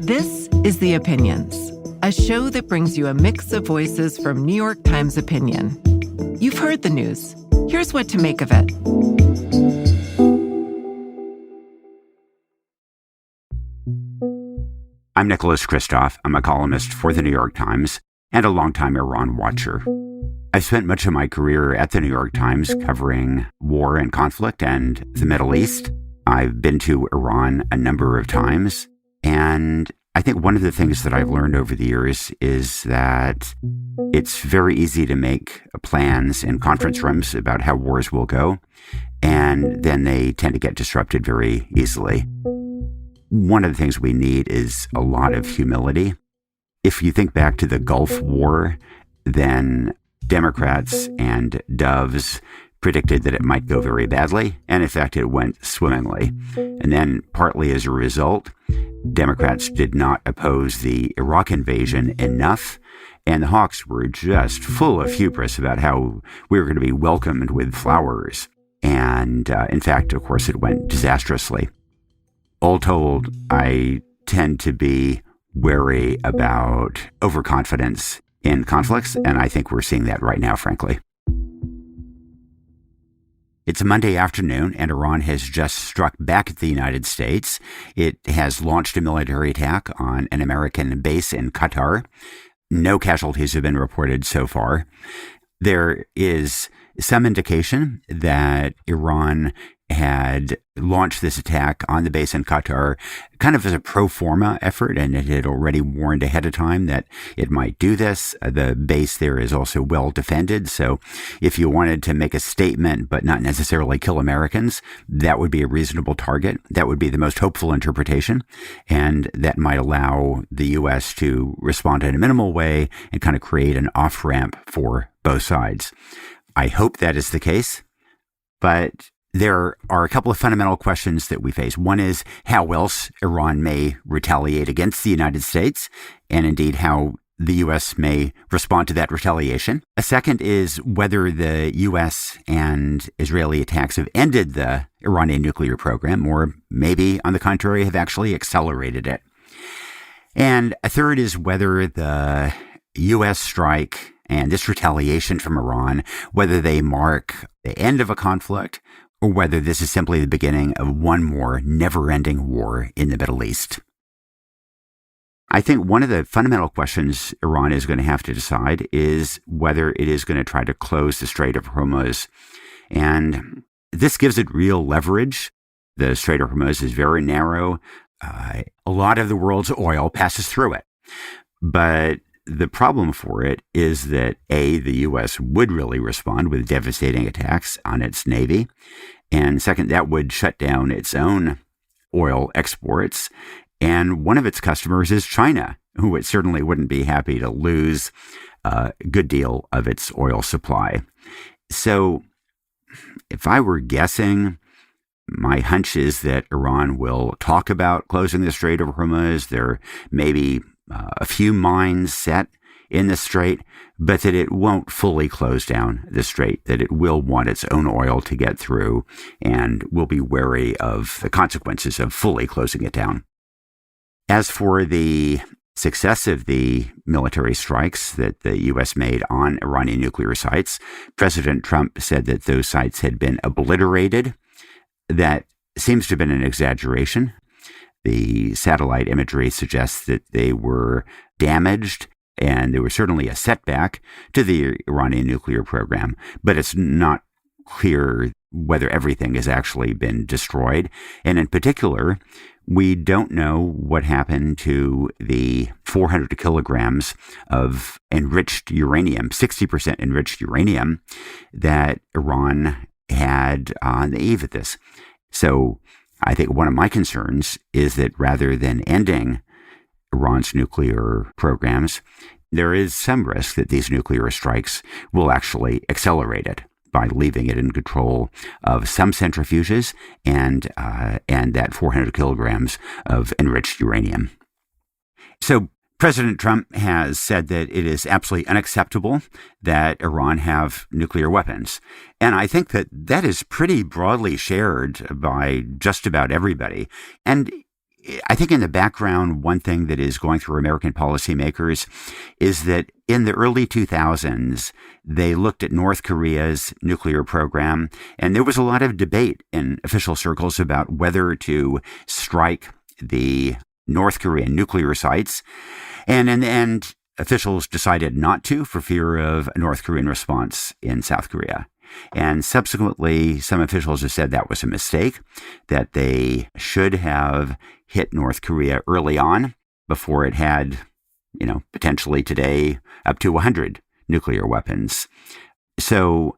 This is The Opinions, a show that brings you a mix of voices from New York Times Opinion. You've heard the news. Here's what to make of it. I'm Nick Kristof. I'm a columnist for the New York Times and a longtime Iran watcher. I've spent much of my career at the New York Times covering war and conflict and the Middle East. I've been to Iran a number of times, and I think one of the things that I've learned over the years is that it's very easy to make plans in conference rooms about how wars will go, and then they tend to get disrupted very easily. One of the things we need is a lot of humility. If you think back to the Gulf War, then Democrats and doves predicted that it might go very badly, and in fact, it went swimmingly. And then, partly as a result, Democrats did not oppose the Iraq invasion enough, and the hawks were just full of hubris about how we were going to be welcomed with flowers. And in fact, of course, it went disastrously. All told, I tend to be wary about overconfidence in conflicts, and I think we're seeing that right now, frankly. It's a Monday afternoon, and Iran has just struck back at the United States. It has launched a military attack on an American base in Qatar. No casualties have been reported so far. There is some indication that Iran had launched this attack on the base in Qatar kind of as a pro forma effort, and it had already warned ahead of time that it might do this. The base there is also well defended, so if you wanted to make a statement but not necessarily kill Americans, that would be a reasonable target. That would be the most hopeful interpretation, and that might allow the U.S. to respond in a minimal way and kind of create an off-ramp for both sides. I hope that is the case, but there are a couple of fundamental questions that we face. One is how else Iran may retaliate against the United States, and indeed how the U.S. may respond to that retaliation. A second is whether the U.S. and Israeli attacks have ended the Iranian nuclear program, or maybe, on the contrary, have actually accelerated it. And a third is whether the U.S. strike and this retaliation from Iran, whether they mark the end of a conflict, or whether this is simply the beginning of one more never-ending war in the Middle East. I think one of the fundamental questions Iran is going to have to decide is whether it is going to try to close the Strait of Hormuz. And this gives it real leverage. The Strait of Hormuz is very narrow. A lot of the world's oil passes through it. But the problem for it is that, A, the U.S. would really respond with devastating attacks on its navy. And second, that would shut down its own oil exports. And one of its customers is China, who it certainly wouldn't be happy to lose a good deal of its oil supply. So if I were guessing, my hunch is that Iran will talk about closing the Strait of Hormuz. There may be a few mines set in the strait, but that it won't fully close down the strait, that it will want its own oil to get through, and will be wary of the consequences of fully closing it down. As for the success of the military strikes that the U.S. made on Iranian nuclear sites, President Trump said that those sites had been obliterated. That seems to have been an exaggeration. The satellite imagery suggests that they were damaged, and there was certainly a setback to the Iranian nuclear program, but it's not clear whether everything has actually been destroyed. And in particular, we don't know what happened to the 400 kilograms of enriched uranium, 60% enriched uranium, that Iran had on the eve of this. So I think one of my concerns is that rather than ending Iran's nuclear programs, there is some risk that these nuclear strikes will actually accelerate it by leaving it in control of some centrifuges and that 400 kilograms of enriched uranium. So President Trump has said that it is absolutely unacceptable that Iran have nuclear weapons. And I think that that is pretty broadly shared by just about everybody. And I think in the background, one thing that is going through American policymakers is that in the early 2000s, they looked at North Korea's nuclear program, and there was a lot of debate in official circles about whether to strike the North Korean nuclear sites. And in the end, officials decided not to for fear of a North Korean response in South Korea. And subsequently, some officials have said that was a mistake, that they should have hit North Korea early on before it had, potentially today up to 100 nuclear weapons. So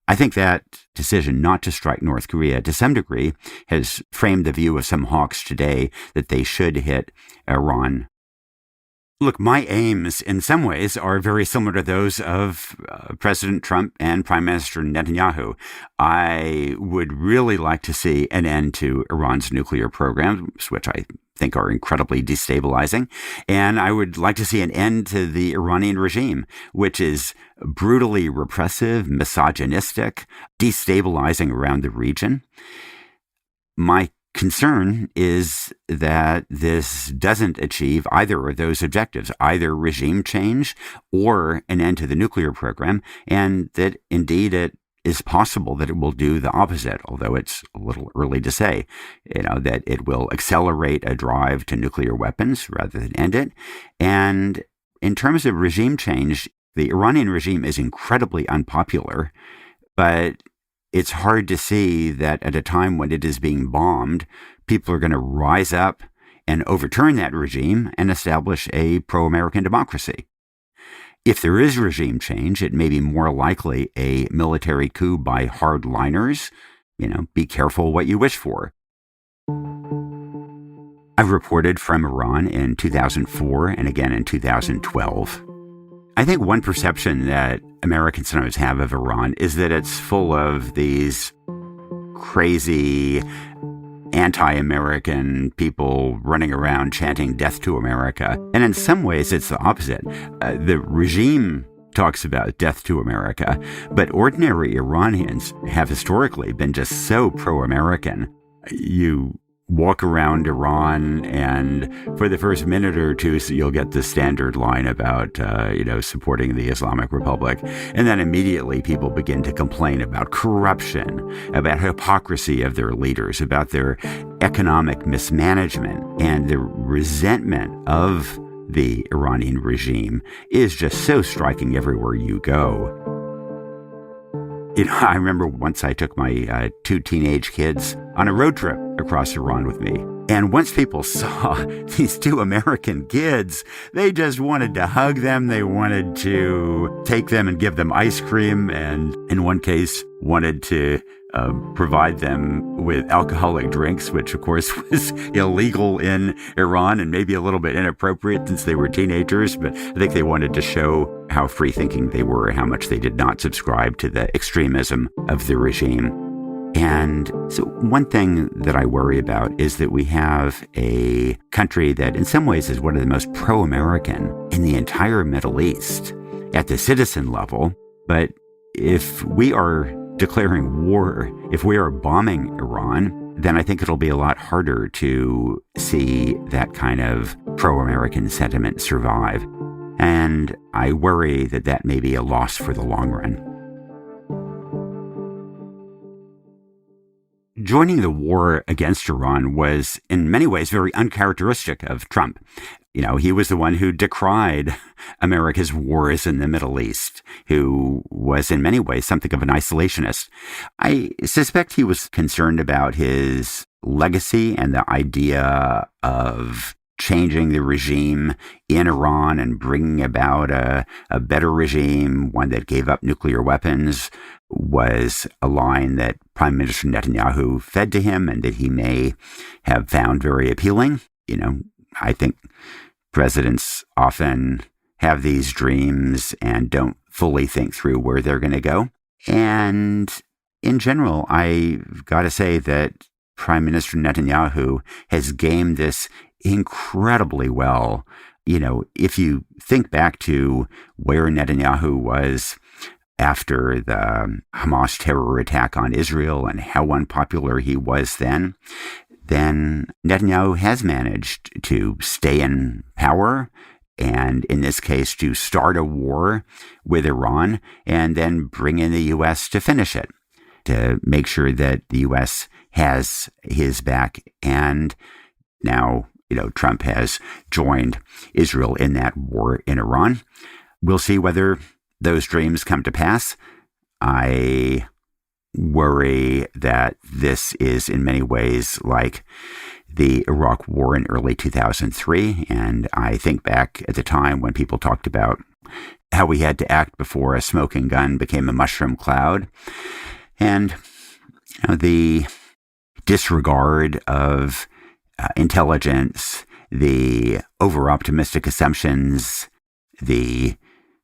I think that decision not to strike North Korea to some degree has framed the view of some hawks today that they should hit Iran. Look, my aims in some ways are very similar to those of President Trump and Prime Minister Netanyahu. I would really like to see an end to Iran's nuclear programs, which I think are incredibly destabilizing. And I would like to see an end to the Iranian regime, which is brutally repressive, misogynistic, destabilizing around the region. My concern is that this doesn't achieve either of those objectives, either regime change or an end to the nuclear program, and that indeed it is possible that it will do the opposite, although it's a little early to say, that it will accelerate a drive to nuclear weapons rather than end it. And in terms of regime change, the Iranian regime is incredibly unpopular, but it's hard to see that at a time when it is being bombed, people are going to rise up and overturn that regime and establish a pro-American democracy. If there is regime change, it may be more likely a military coup by hardliners. Be careful what you wish for. I've reported from Iran in 2004 and again in 2012. I think one perception that Americans sometimes have of Iran is that it's full of these crazy anti-American people running around chanting death to America. And in some ways, it's the opposite. The regime talks about death to America, but ordinary Iranians have historically been just so pro-American. You walk around Iran, and for the first minute or two, you'll get the standard line about, supporting the Islamic Republic. And then immediately people begin to complain about corruption, about hypocrisy of their leaders, about their economic mismanagement, and the resentment of the Iranian regime is just so striking everywhere you go. I remember once I took my two teenage kids on a road trip across Iran with me. And once people saw these two American kids, they just wanted to hug them. They wanted to take them and give them ice cream. And in one case, wanted to provide them with alcoholic drinks, which of course was illegal in Iran and maybe a little bit inappropriate since they were teenagers. But I think they wanted to show how free-thinking they were, how much they did not subscribe to the extremism of the regime. And so one thing that I worry about is that we have a country that in some ways is one of the most pro-American in the entire Middle East at the citizen level. But if we are declaring war, if we are bombing Iran, then I think it'll be a lot harder to see that kind of pro-American sentiment survive. And I worry that that may be a loss for the long run. Joining the war against Iran was in many ways very uncharacteristic of Trump. He was the one who decried America's wars in the Middle East, who was in many ways something of an isolationist. I suspect he was concerned about his legacy and the idea of changing the regime in Iran and bringing about a better regime, one that gave up nuclear weapons, was a line that Prime Minister Netanyahu fed to him and that he may have found very appealing. I think presidents often have these dreams and don't fully think through where they're going to go. And in general, I've got to say that Prime Minister Netanyahu has gamed this incredibly well. If you think back to where Netanyahu was after the Hamas terror attack on Israel and how unpopular he was then, then Netanyahu has managed to stay in power, and in this case, to start a war with Iran and then bring in the U.S. to finish it, to make sure that the U.S. has his back. And now, Trump has joined Israel in that war in Iran. We'll see whether those dreams come to pass. I worry that this is in many ways like the Iraq War in early 2003. And I think back at the time when people talked about how we had to act before a smoking gun became a mushroom cloud. And the disregard of intelligence, the over-optimistic assumptions, the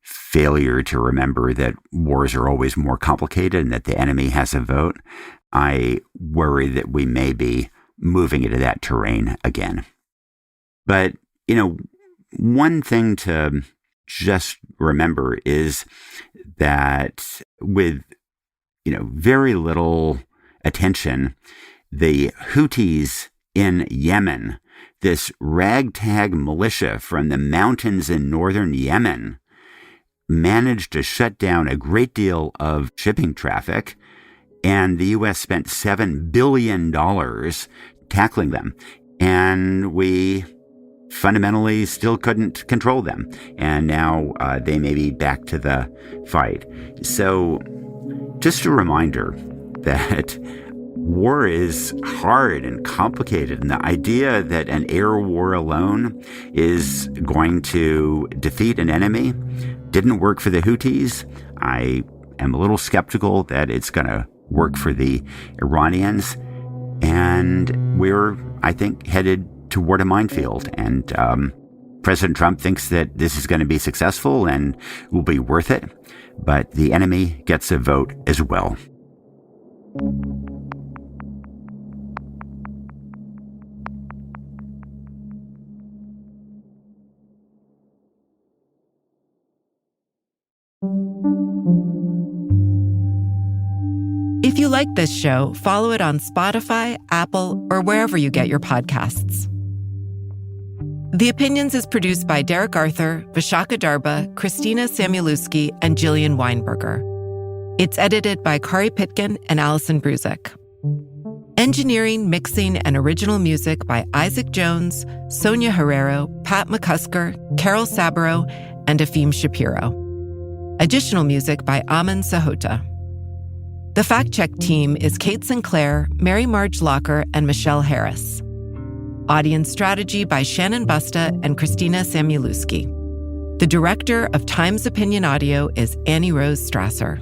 failure to remember that wars are always more complicated and that the enemy has a vote, I worry that we may be moving into that terrain again. But, one thing to just remember is that with, very little attention, the Houthis in Yemen, this ragtag militia from the mountains in northern Yemen, managed to shut down a great deal of shipping traffic, and the U.S. spent $7 billion tackling them. And we fundamentally still couldn't control them. And now they may be back to the fight. So just a reminder that war is hard and complicated, and the idea that an air war alone is going to defeat an enemy didn't work for the Houthis. I am a little skeptical that it's going to work for the Iranians. And we're, I think, headed toward a minefield. And President Trump thinks that this is going to be successful and will be worth it. But the enemy gets a vote as well. If you like this show, follow it on Spotify, Apple, or wherever you get your podcasts. The Opinions is produced by Derek Arthur, Vishaka Darba, Christina Samuelewski, and Jillian Weinberger. It's edited by Kari Pitkin and Allison Bruzik. Engineering, mixing, and original music by Isaac Jones, Sonia Herrero, Pat McCusker, Carol Saburo, and Afim Shapiro. Additional music by Aman Sahota. The fact-check team is Kate Sinclair, Mary Marge Locker, and Michelle Harris. Audience strategy by Shannon Busta and Christina Samuelewski. The director of Times Opinion Audio is Annie Rose Strasser.